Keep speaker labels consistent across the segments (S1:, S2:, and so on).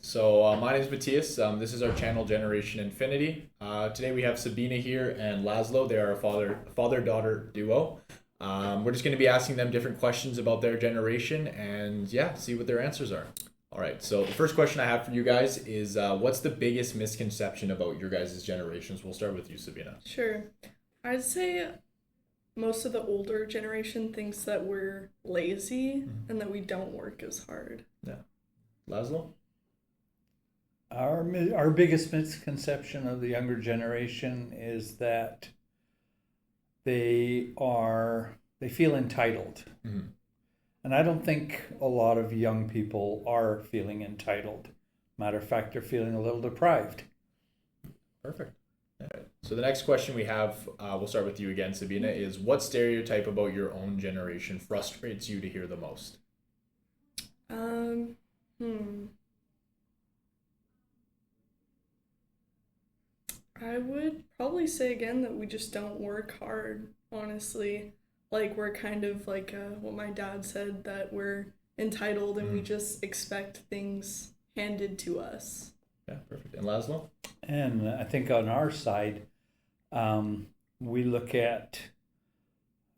S1: So my name is Matthias. This is our channel Generation Infinity. Today we have Sabina here and Lazlow. They are a father-daughter duo. We're just going to be asking them different questions about their generation and see what their answers are. All right. So the first question I have for you guys is, what's the biggest misconception about your guys' generations? We'll start with you, Sabina.
S2: Sure. I'd say most of the older generation thinks that we're lazy and that we don't work as hard.
S1: Yeah. Lazlow?
S3: Our biggest misconception of the younger generation is that they feel entitled.
S1: Mm-hmm.
S3: And I don't think a lot of young people are feeling entitled. Matter of fact, they're feeling a little deprived.
S1: Perfect. Okay. So the next question we have, we'll start with you again, Sabina, is what stereotype about your own generation frustrates you to hear the most?
S2: I would probably say again that we just don't work hard, honestly. Like, we're kind of like what my dad said, that we're entitled and we just expect things handed to us.
S1: Yeah, perfect. And Lazlow?
S3: And I think on our side, we look at...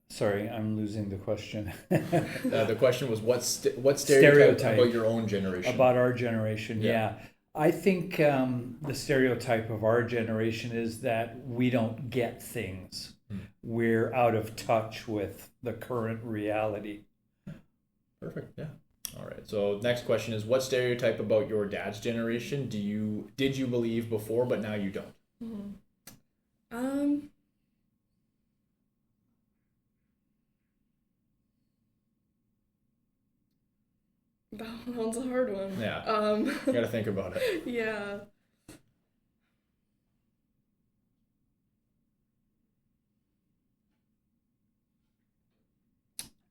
S3: Sorry, I'm losing the question.
S1: The question was what stereotype about your own generation?
S3: About our generation, yeah. I think the stereotype of our generation is that we don't get things. We're out of touch with the current reality.
S1: Perfect, yeah. All right, so next question is, what stereotype about your dad's generation did you believe before, but now you don't?
S2: That one's a hard one.
S1: Yeah, you gotta think about it.
S2: Yeah.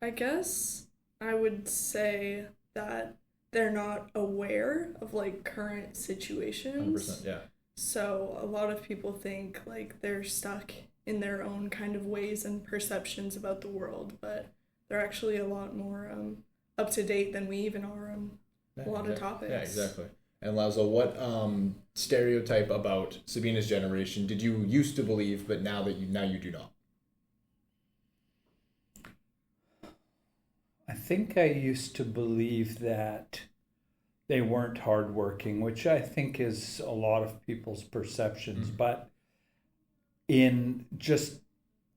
S2: I guess I would say that they're not aware of like current situations.
S1: 100%, yeah.
S2: So a lot of people think like they're stuck in their own kind of ways and perceptions about the world, but they're actually a lot more up to date than we even are on a lot of topics.
S1: Yeah, exactly. And Lazlo, what stereotype about Sabina's generation did you used to believe, but now you do not?
S3: I think I used to believe that they weren't hardworking, which I think is a lot of people's perceptions. But in just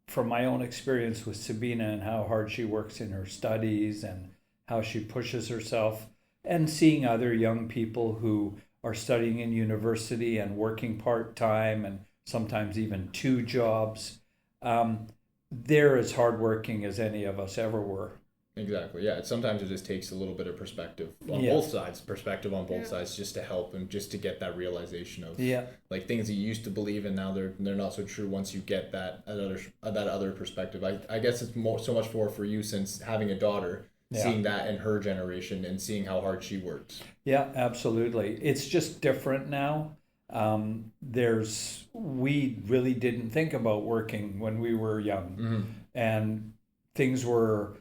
S3: from my own experience with Sabina and how hard she works in her studies and how she pushes herself, and seeing other young people who are studying in university and working part-time and sometimes even two jobs, they're as hardworking as any of us ever were.
S1: Exactly. Yeah. Sometimes it just takes a little bit of perspective on both sides, just to help and just to get that realization of like things that you used to believe and now they're not so true once you get that other perspective. I guess it's so much more for you since having a daughter, seeing that in her generation and seeing how hard she works. Yeah,
S3: absolutely. It's just different now. We really didn't think about working when we were young, and things were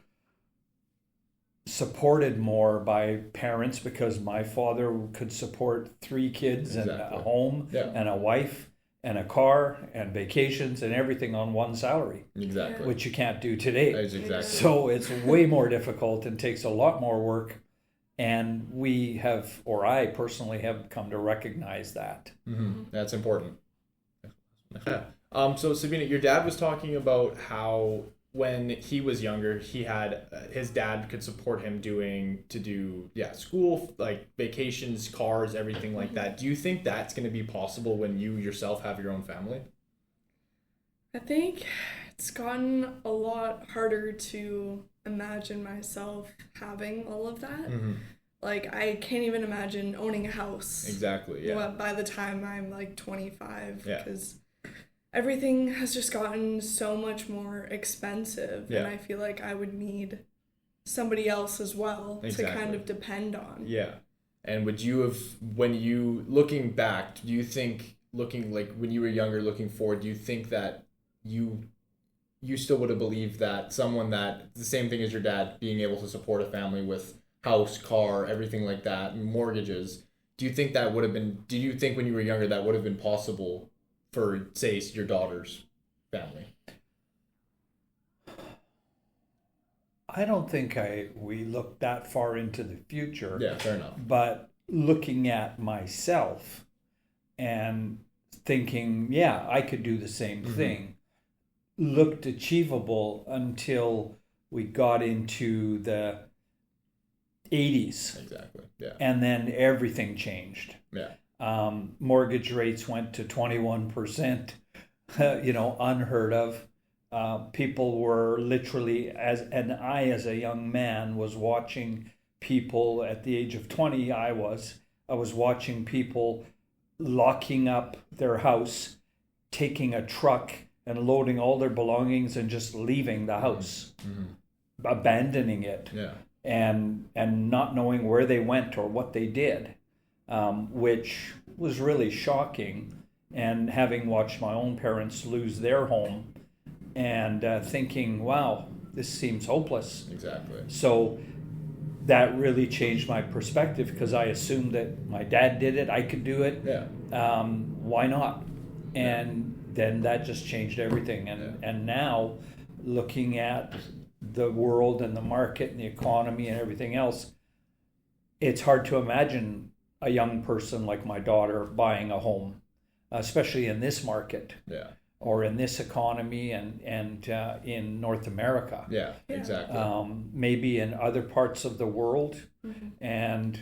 S3: supported more by parents because my father could support 3 kids and a home and a wife and a car and vacations and everything on one salary.
S1: Exactly.
S3: Which you can't do today.
S1: Exactly.
S3: So it's way more difficult and takes a lot more work. And we have, or I personally have come to recognize that.
S1: That's important. Yeah. So Sabina, your dad was talking about how when he was younger, he had his dad could support him do school, like vacations, cars, everything like that. Do you think that's going to be possible when you yourself have your own family?
S2: I think it's gotten a lot harder to imagine myself having all of that. Like, I can't even imagine owning a house.
S1: Exactly, yeah.
S2: By the time I'm like 25,
S1: yeah.
S2: Because everything has just gotten so much more expensive, and I feel like I would need somebody else as well to kind of depend on.
S1: Yeah. And would you have, looking back, do you think, looking like when you were younger, looking forward, do you think that you still would have believed that someone that, the same thing as your dad, being able to support a family with house, car, everything like that, mortgages, do you think that would have been? Do you think when you were younger that would have been possible for, say, your daughter's family?
S3: I don't think we looked that far into the future.
S1: Yeah, fair enough.
S3: But looking at myself and thinking, yeah, I could do the same thing, looked achievable until we got into the 80s.
S1: Exactly. Yeah.
S3: And then everything changed.
S1: Yeah.
S3: Mortgage rates went to 21%, unheard of. People were literally, as a young man was watching people at the age of 20, I was watching people locking up their house, taking a truck and loading all their belongings and just leaving the house, abandoning it, and not knowing where they went or what they did, which was really shocking. And having watched my own parents lose their home, and thinking, wow, this seems hopeless.
S1: Exactly.
S3: So that really changed my perspective, because I assumed that my dad did it, I could do it.
S1: Yeah.
S3: Why not? And then that just changed everything. And now, looking at the world and the market and the economy and everything else, it's hard to imagine a young person like my daughter buying a home, especially in this market.
S1: Yeah.
S3: Or in this economy and in North America.
S1: Yeah, exactly.
S3: Maybe in other parts of the world. And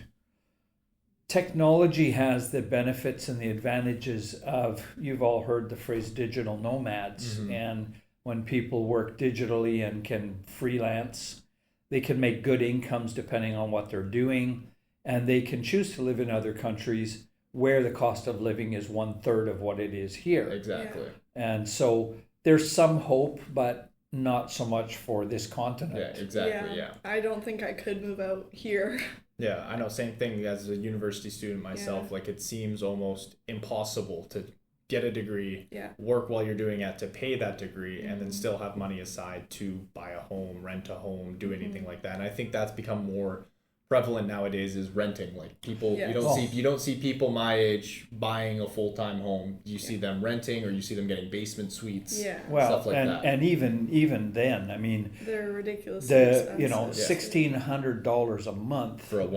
S3: technology has the benefits and the advantages of, you've all heard the phrase digital nomads. And when people work digitally and can freelance, they can make good incomes depending on what they're doing. And they can choose to live in other countries where the cost of living is 1/3 of what it is here.
S1: Exactly.
S2: Yeah.
S3: And so there's some hope, but not so much for this continent.
S1: Yeah, exactly. Yeah.
S2: I don't think I could move out here.
S1: Yeah, I know. Same thing as a university student myself.
S2: Yeah.
S1: Like, it seems almost impossible to get a degree,
S2: Yeah.
S1: work while you're doing it, to pay that degree, and then still have money aside to buy a home, rent a home, do anything like that. And I think that's become more prevalent nowadays, is renting. Like, people,
S2: Yes.
S1: you don't see people my age buying a full-time home. You see them renting, or you see them getting basement suites.
S2: Yeah.
S3: Well,
S1: stuff like that.
S3: and even then, I mean,
S2: They're ridiculous.
S3: $1,600 a month
S1: For a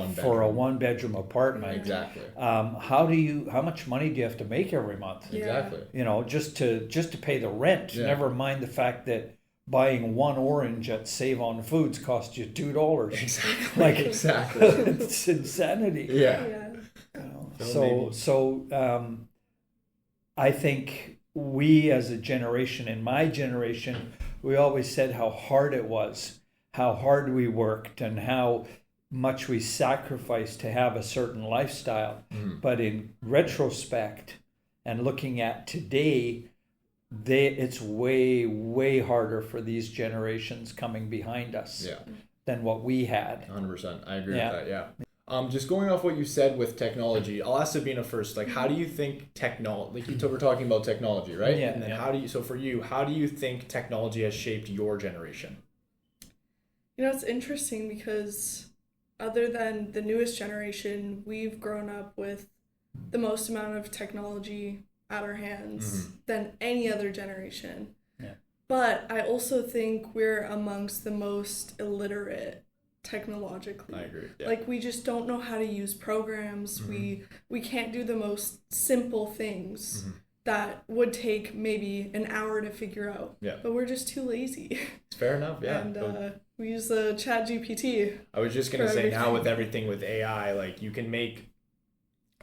S1: one
S3: bedroom apartment.
S1: Exactly.
S3: How much money do you have to make every month?
S2: Yeah.
S1: Exactly.
S3: Just to pay the rent.
S1: Yeah.
S3: Never mind the fact that buying one orange at Save on Foods costs you $2.
S1: Exactly.
S3: Like,
S1: exactly.
S3: it's insanity.
S1: Yeah.
S3: So I think we as a generation, in my generation, we always said how hard it was, how hard we worked, and how much we sacrificed to have a certain lifestyle. But in retrospect and looking at today, it's way harder for these generations coming behind us than what we had.
S1: 100%. I agree with that. Yeah. Just going off what you said with technology, I'll ask Sabina first. Like, how do you think technology? Like, we're talking about technology, right?
S3: Yeah.
S1: And then how do you think technology has shaped your generation?
S2: It's interesting because other than the newest generation, we've grown up with the most amount of technology at our hands than any other generation.
S3: Yeah.
S2: But I also think we're amongst the most illiterate technologically.
S1: I agree. Yeah.
S2: Like, we just don't know how to use programs. We can't do the most simple things that would take maybe an hour to figure out.
S1: Yeah.
S2: But we're just too lazy.
S1: It's fair enough. Yeah.
S2: And we use the ChatGPT.
S1: I was just gonna say, now with everything with AI, like, you can make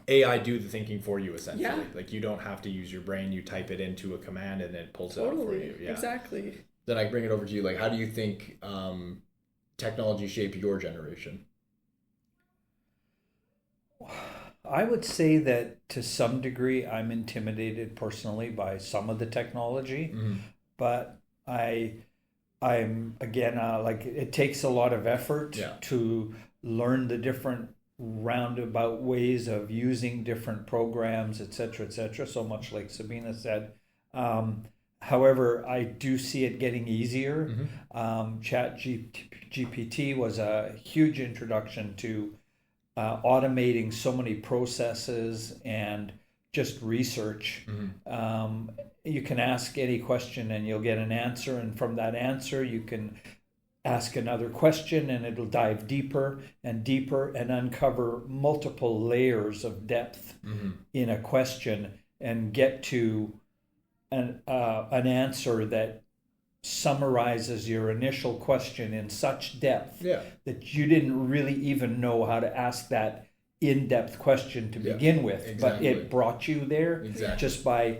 S1: AI do the thinking for you, essentially.
S2: Yeah.
S1: Like, you don't have to use your brain. You type it into a command and it pulls it out for you. Yeah.
S2: Exactly.
S1: Then I bring it over to you. Like, how do you think technology shaped your generation?
S3: I would say that to some degree I'm intimidated personally by some of the technology, but I'm again like, it takes a lot of effort to learn the different roundabout ways of using different programs, etc. So much like Sabina said. However, I do see it getting easier. Chat GPT was a huge introduction to automating so many processes and just research. You can ask any question and you'll get an answer, and from that answer you can ask another question and it'll dive deeper and deeper and uncover multiple layers of depth in a question and get to an answer that summarizes your initial question in such depth that you didn't really even know how to ask that in-depth question to begin with, but it brought you there just by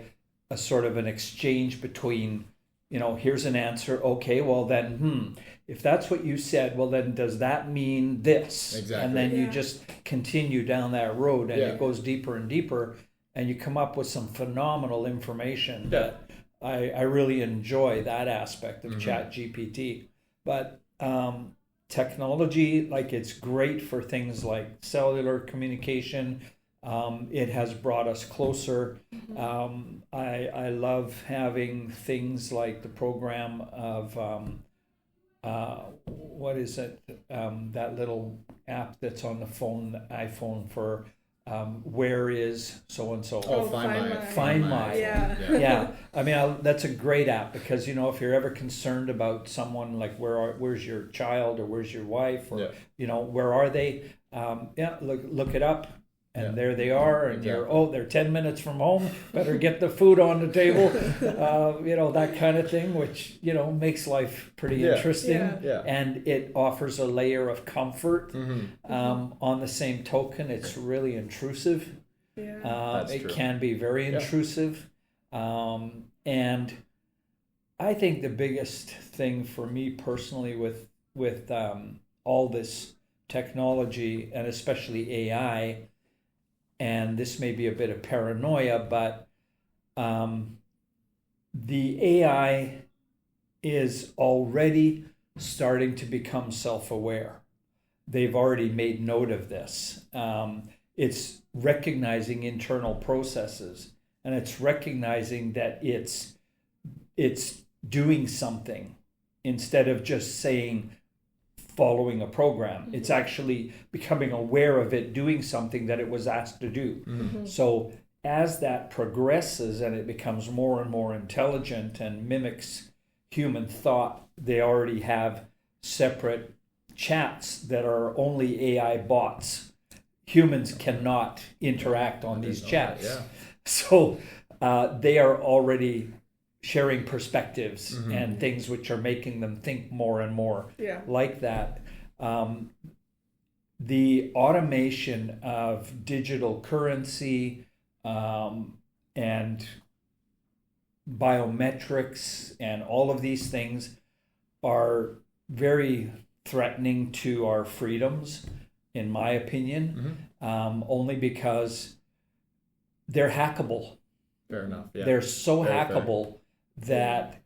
S3: a sort of an exchange between, here's an answer, okay, well then if that's what you said, well then does that mean this? And then you just continue down that road, and it goes deeper and deeper, and you come up with some phenomenal information that I really enjoy that aspect of ChatGPT. But technology, like, it's great for things like cellular communication. It has brought us closer. I love having things like the program of what is it? That little app that's on the phone, the iPhone, for where is so and so? Find My. Yeah. I mean, that's a great app because if you're ever concerned about someone, like where's your child or where's your wife or where are they? Look it up. And there they are, and they're 10 minutes from home. Better get the food on the table, that kind of thing, which makes life pretty interesting. And it offers a layer of comfort. On the same token, it's really intrusive. It can be very intrusive, and I think the biggest thing for me personally with all this technology, and especially AI. And this may be a bit of paranoia, but the AI is already starting to become self-aware. They've already made note of this. It's recognizing internal processes, and it's recognizing that it's doing something instead of just saying, following a program. It's actually becoming aware of it doing something that it was asked to do. So as that progresses and it becomes more and more intelligent and mimics human thought, they already have separate chats that are only AI bots. Humans cannot interact on these chats. So they are already sharing perspectives and things which are making them think more and more like that. The automation of digital currency and biometrics and all of these things are very threatening to our freedoms, in my opinion, only because they're hackable.
S1: Fair enough.
S3: They're so hackable that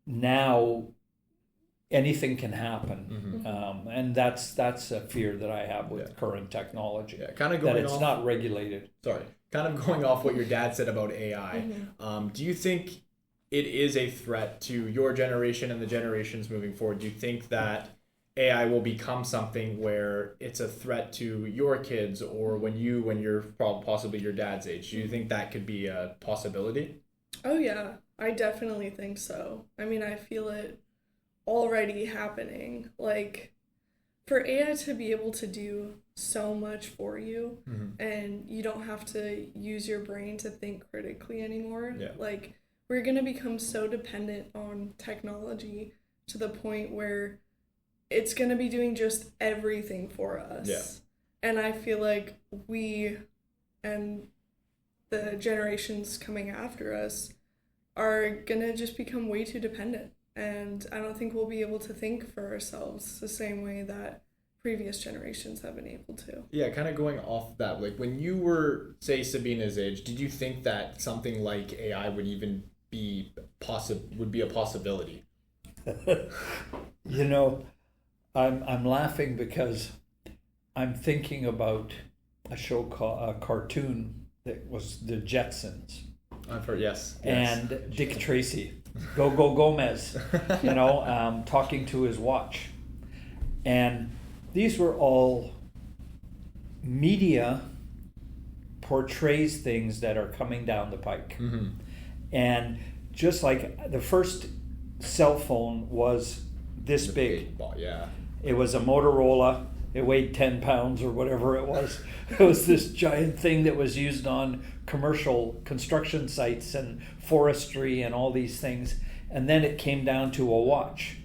S3: now anything can happen, and that's a fear that I have with current technology.
S1: Kind of going
S3: that it's not regulated.
S1: Kind of going off what your dad said about AI. Do you think it is a threat to your generation and the generations moving forward? Do you think that AI will become something where it's a threat to your kids, or when you're possibly your dad's age? Do you think that could be a possibility?
S2: Oh yeah, I definitely think so. I mean, I feel it already happening. Like, for AI to be able to do so much for you, and you don't have to use your brain to think critically anymore. Like, we're gonna become so dependent on technology to the point where it's gonna be doing just everything for us. And I feel like we and the generations coming after us are gonna just become way too dependent. And I don't think we'll be able to think for ourselves the same way that previous generations have been able to.
S1: Yeah, kind of going off that, like when you were, say, Sabina's age, did you think that something like AI would even be a possibility?
S3: I'm laughing because I'm thinking about a show called a cartoon that was the Jetsons.
S1: I've heard, yes.
S3: And Dick Tracy, Go Gomez, talking to his watch. And these were all, media portrays things that are coming down the pike.
S1: Mm-hmm.
S3: And just like the first cell phone was this big.
S1: Yeah.
S3: It was a Motorola. It weighed 10 pounds or whatever it was. It was this giant thing that was used on commercial construction sites and forestry and all these things. And then it came down to a watch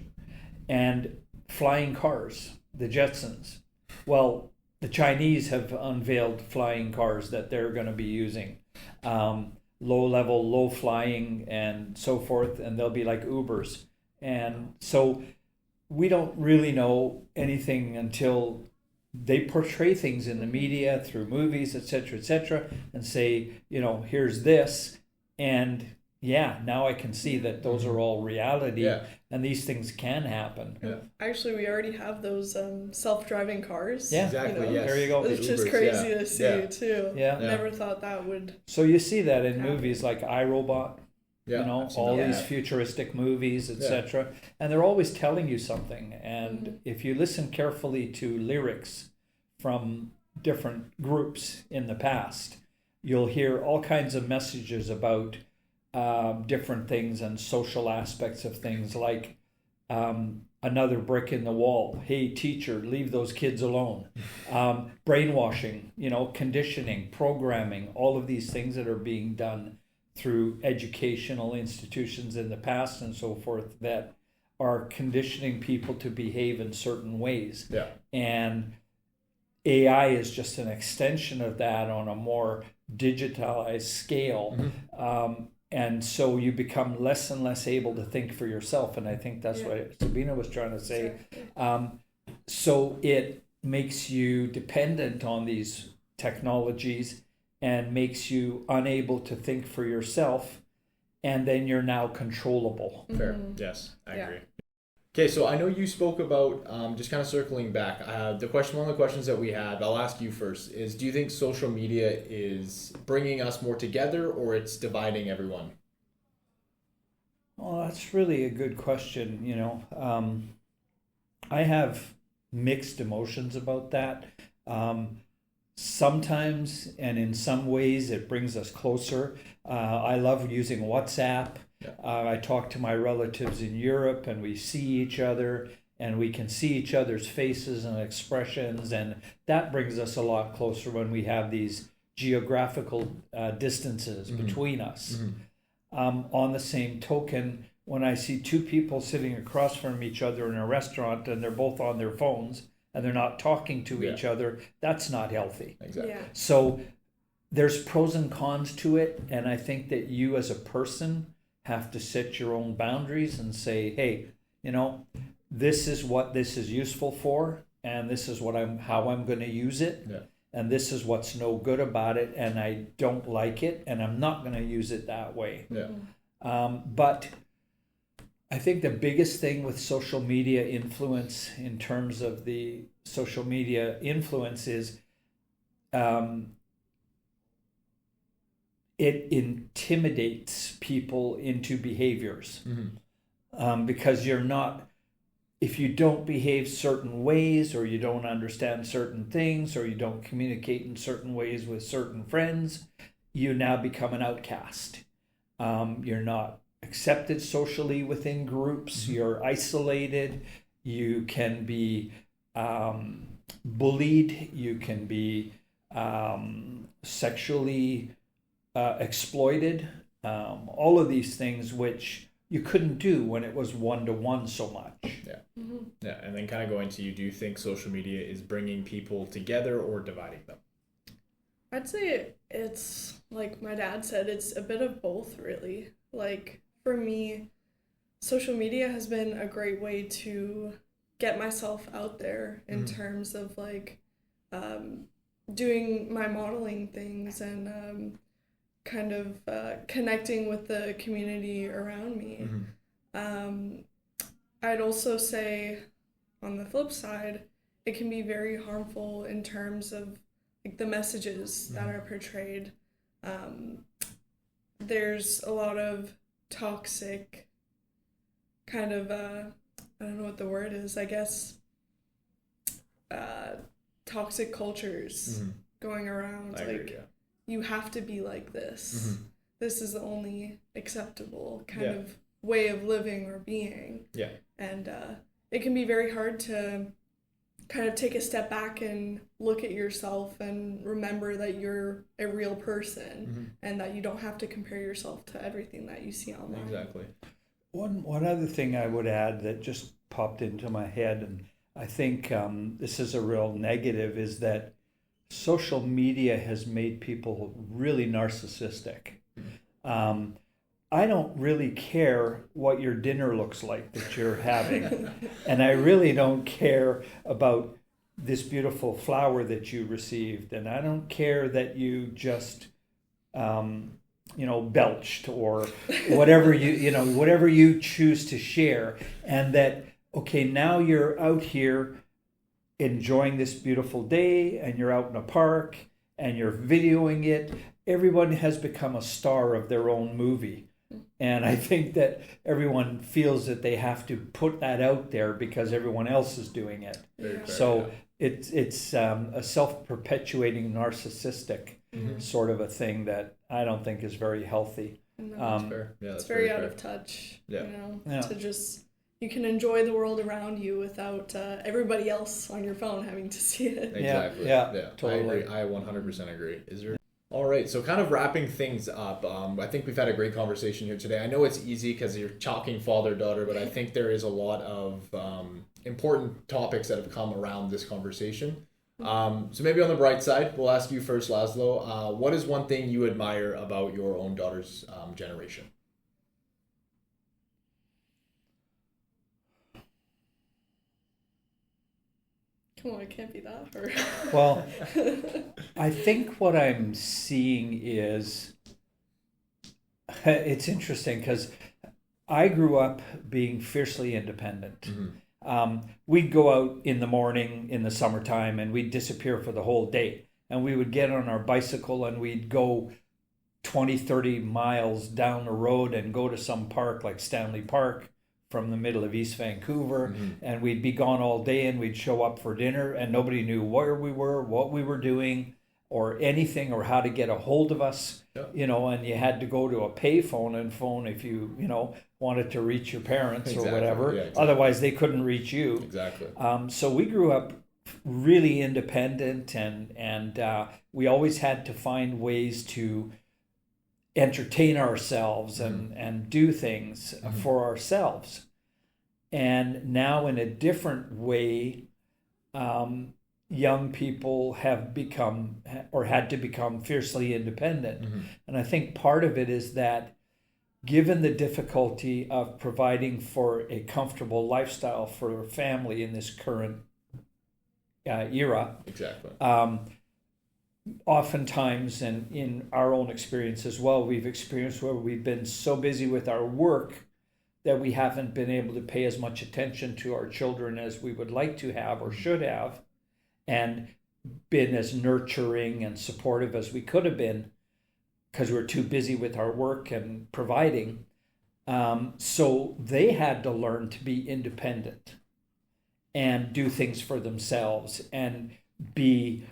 S3: and flying cars, the Jetsons. Well, the Chinese have unveiled flying cars that they're going to be using. Low level, low flying, and so forth. And they'll be like Ubers. And so we don't really know anything until they portray things in the media through movies, etc., and say, here's this. And yeah, now I can see that those are all reality, and these things can happen.
S1: Yeah.
S2: Actually, we already have those self-driving cars.
S3: Yeah,
S1: exactly. Yes.
S3: There you go.
S2: It's just crazy to see too.
S3: Yeah.
S2: Never thought that would.
S3: So you see that in movies like iRobot. All
S1: that.
S3: these futuristic movies, etc. And they're always telling you something. And if you listen carefully to lyrics from different groups in the past, you'll hear all kinds of messages about different things and social aspects of things, like another brick in the wall. Hey, teacher, leave those kids alone. Brainwashing, conditioning, programming, all of these things that are being done through educational institutions in the past and so forth that are conditioning people to behave in certain ways.
S1: Yeah.
S3: And AI is just an extension of that on a more digitalized scale. And so you become less and less able to think for yourself. And I think that's what Sabina was trying to say. So it makes you dependent on these technologies and makes you unable to think for yourself, and then you're now controllable.
S1: Fair. Yes, I agree. Okay, so I know you spoke about, just kind of circling back, one of the questions that we had, I'll ask you first, is do you think social media is bringing us more together or it's dividing everyone?
S3: Well, that's really a good question. I have mixed emotions about that. Sometimes and in some ways it brings us closer. I love using WhatsApp. I talk to my relatives in Europe and we see each other and we can see each other's faces and expressions, and that brings us a lot closer when we have these geographical distances between us. On the same token, when I see two people sitting across from each other in a restaurant and they're both on their phones and they're not talking to each other, that's not healthy.
S1: Exactly.
S2: Yeah.
S3: So there's pros and cons to it, and I think that you as a person have to set your own boundaries and say, hey, this is what this is useful for, and this is how I'm going to use it, and this is what's no good about it, and I don't like it, and I'm not going to use it that way. But I think the biggest thing with social media influence, in terms of the social media influence, is it intimidates people into behaviors. Because if you don't behave certain ways, or you don't understand certain things, or you don't communicate in certain ways with certain friends, you now become an outcast. You're not accepted socially within groups. You're isolated. You can be bullied. You can be sexually exploited. All of these things which you couldn't do when it was one-to-one so much.
S1: Yeah, and then kind of going to you, do you think social media is bringing people together or dividing them?
S2: I'd say it's, like my dad said, it's a bit of both, really. Like, for me, social media has been a great way to get myself out there in terms of, like, doing my modeling things and kind of connecting with the community around me. I'd also say, on the flip side, it can be very harmful in terms of, like, the messages that are portrayed. There's a lot of toxic kind of, I don't know what the word is, I guess, toxic cultures going around.
S1: I agree, yeah.
S2: You have to be like this. This is the only acceptable kind
S1: Yeah.
S2: of way of living or being.
S1: Yeah.
S2: And it can be very hard to kind of take a step back and look at yourself and remember that you're a real person and that you don't have to compare yourself to everything that you see online.
S1: Exactly.
S3: One other thing I would add that just popped into my head, and I think this is a real negative, is that social media has made people really narcissistic. I don't really care what your dinner looks like that you're having. And I really don't care about this beautiful flower that you received. And I don't care that you just, belched or whatever whatever you choose to share. And that, okay, now you're out here enjoying this beautiful day and you're out in a park and you're videoing it. Everyone has become a star of their own movie. And I think that everyone feels that they have to put that out there because everyone else is doing it.
S2: Yeah.
S3: So it's a self-perpetuating narcissistic sort of a thing that I don't think is very healthy.
S1: That's fair. Yeah,
S2: it's very out of touch,
S1: Yeah.
S2: to just, you can enjoy the world around you without everybody else on your phone having to see it.
S1: Exactly.
S3: Yeah, totally.
S1: I 100% agree. Is there? All right, so kind of wrapping things up, I think we've had a great conversation here today. I know it's easy because you're talking father-daughter, but I think there is a lot of important topics that have come around this conversation. So maybe on the bright side, we'll ask you first, Lazlow. What is one thing you admire about your own daughter's generation?
S2: Come on, it can't be that hard.
S3: Well, I think what I'm seeing is, it's interesting because I grew up being fiercely independent. We'd go out in the morning in the summertime and we'd disappear for the whole day. And we would get on our bicycle and we'd go 20, 30 miles down the road and go to some park like Stanley Park from the middle of East Vancouver, and we'd be gone all day and we'd show up for dinner and nobody knew where we were, what we were doing, or anything, or how to get a hold of us. And you had to go to a payphone and phone if you wanted to reach your parents or whatever.
S1: Yeah, exactly.
S3: Otherwise they couldn't reach you.
S1: Exactly.
S3: So we grew up really independent, and we always had to find ways to entertain ourselves and do things for ourselves. And now in a different way, young people have become or had to become fiercely independent. And I think part of it is that given the difficulty of providing for a comfortable lifestyle for a family in this current era,
S1: Exactly.
S3: Oftentimes, and in our own experience as well, we've experienced where we've been so busy with our work that we haven't been able to pay as much attention to our children as we would like to have or should have, and been as nurturing and supportive as we could have been because we're too busy with our work and providing. So they had to learn to be independent and do things for themselves and be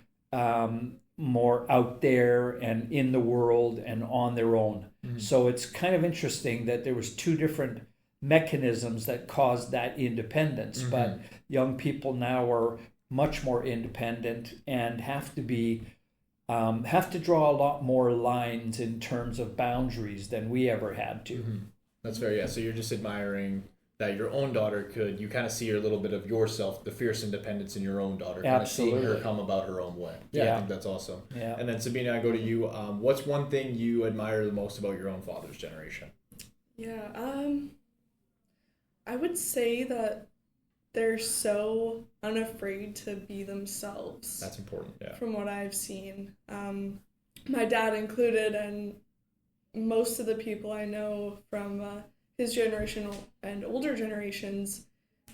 S3: more out there and in the world and on their own. So it's kind of interesting that there was two different mechanisms that caused that independence, but young people now are much more independent and have to draw a lot more lines in terms of boundaries than we ever had to.
S1: That's fair. Yeah. So you're just admiring that your own daughter you kind of see a little bit of yourself, the fierce independence in your own daughter, kind of seeing her come about her own way. Yeah. I think that's awesome.
S3: Yeah.
S1: And then Sabina, I go to you. What's one thing you admire the most about your own father's generation?
S2: Yeah, I would say that they're so unafraid to be themselves.
S1: That's important, yeah.
S2: From what I've seen. My dad included, and most of the people I know from his generation and older generations,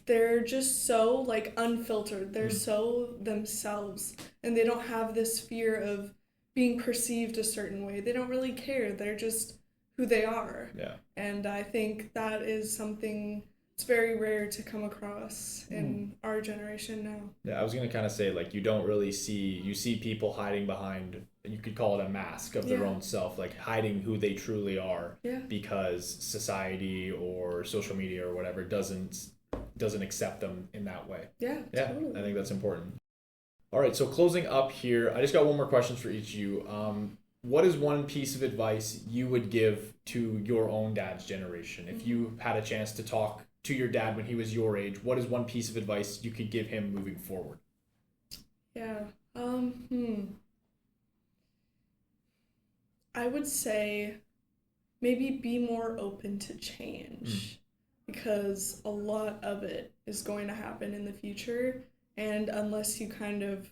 S2: they're just so unfiltered. They're so themselves, and they don't have this fear of being perceived a certain way. They don't really care. They're just who they are.
S1: Yeah.
S2: And I think that is something it's very rare to come across in our generation now.
S1: Yeah, I was gonna kind of say, like, you don't really see people hiding behind, you could call it a mask of their own self, like hiding who they truly are, because society or social media or whatever doesn't accept them in that way.
S2: Yeah, totally.
S1: I think that's important. All right, so closing up here, I just got one more question for each of you. What is one piece of advice you would give to your own dad's generation? If you had a chance to talk to your dad when he was your age, what is one piece of advice you could give him moving forward?
S2: Yeah. I would say maybe be more open to change, because a lot of it is going to happen in the future, and unless you kind of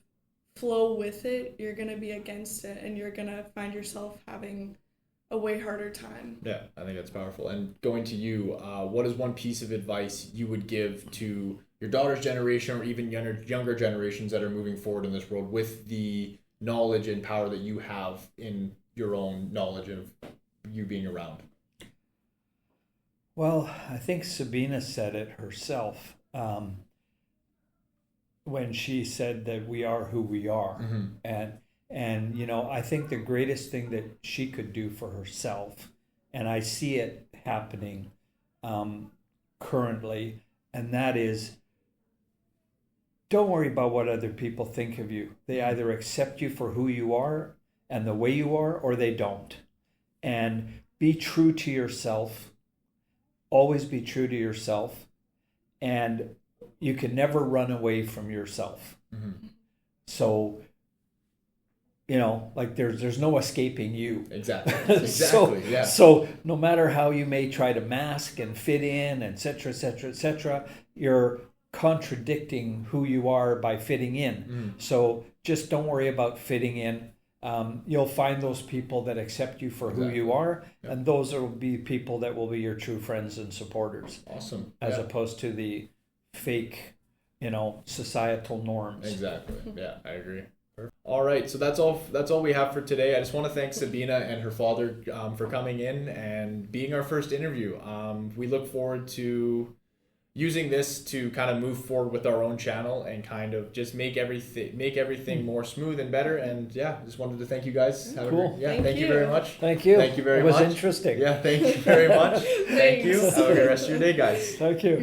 S2: flow with it, you're going to be against it, and you're going to find yourself having a way harder time.
S1: Yeah, I think that's powerful. And going to you, what is one piece of advice you would give to your daughter's generation or even younger generations that are moving forward in this world with the knowledge and power that you have in your own knowledge of you being around?
S3: Well, I think Szabina said it herself when she said that we are who we are. And you know, I think the greatest thing that she could do for herself, and I see it happening currently, and that is, don't worry about what other people think of you. They either accept you for who you are and the way you are, or they don't. And be true to yourself. Always be true to yourself. And you can never run away from yourself. So, you know, like there's no escaping you.
S1: Exactly.
S3: So no matter how you may try to mask and fit in, et cetera, you're contradicting who you are by fitting in. So just don't worry about fitting in. You'll find those people that accept you for who you are, and those will be people that will be your true friends and supporters.
S1: Awesome.
S3: As opposed to the fake, you know, societal norms.
S1: Exactly. Yeah, I agree. All right, so that's all we have for today. I just want to thank Szabina and her father for coming in and being our first interview. We look forward to using this to kind of move forward with our own channel and kind of just make everything more smooth and better. And yeah, just wanted to thank you guys.
S3: Cool.
S1: Thank you very much.
S3: Thank you.
S1: Thank you very much.
S3: It was interesting.
S1: Yeah, thank you very much. Thank you. Have a good rest of your day, guys.
S3: Thank you.